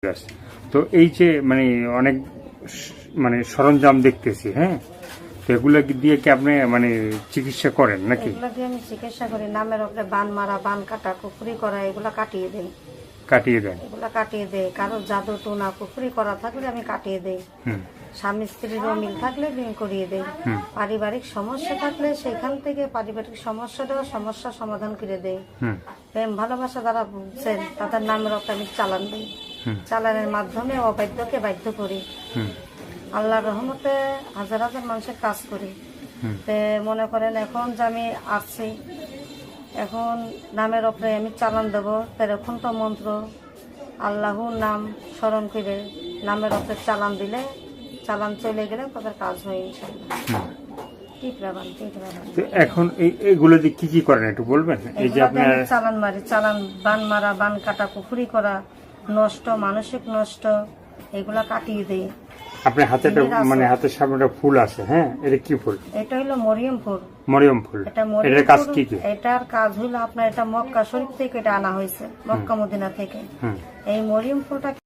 গাছ। তো এই যে মানে অনেক মানে সরঞ্জাম দেখতেছি, হ্যাঁ, তো এগুলো দিয়ে কি আপনি মানে চিকিৎসা করেন নাকি? এগুলা দিয়ে আমি চিকিৎসা করি। নামের ওপরে বান মারা, বান কাটা, কুফরি করা, এগুলা কাটিয়ে দেই। কাটিয়ে দেন? এগুলা কাটিয়ে দেই। কারো জাদু টোনা কুফরি করা থাকলে আমি কাটিয়ে দেই। স্বামী স্ত্রীর মিল থাকলে বিয়ে করিয়ে দেই। পারিবারিক সমস্যা থাকলে সেখান থেকে পারিবারিক সমস্যা সমাধান করে দেই। প্রেম ভালোবাসা যারা বুঝছেন তাদের নামের ওপরে আমি চালান দিই। চালানের মাধ্যমে অবাধ্যকে বাধ্য করি। আল্লাহর রহমতে হাজার হাজার মানুষের কাজ করি। মনে করেন এখন যে আমি আসছি, এখন নামের ওপরে আমি চালান দেবো, এখন তো মন্ত্র আল্লাহর নাম স্মরণ করে নামের ওপরে চালান দিলে, চালান চলে গেলে তাদের কাজ হয় ইনশাআল্লাহ। এখন এইগুলো দিয়ে কি কি করেন একটু বলবেন? এই যে আপনি চালান মারি, চালান বান মারা, বান কাটা, কুফরি করা, নষ্ট মানসিক নষ্ট, এগুলা কাটিয়ে দেই। আপনার হাতে মানে হাতের সামনে ফুল আছে, হ্যাঁ, এটা কি ফুল? এটা হলো মরিয়ম ফুল। মরিয়ম ফুল, এটার কাজ কি কি? এটার কাজ হলো আপনার, এটা মক্কা শরীফ থেকে এটা আনা হয়েছে, মক্কা মদিনা থেকে। এই মরিয়ম ফুলটাকে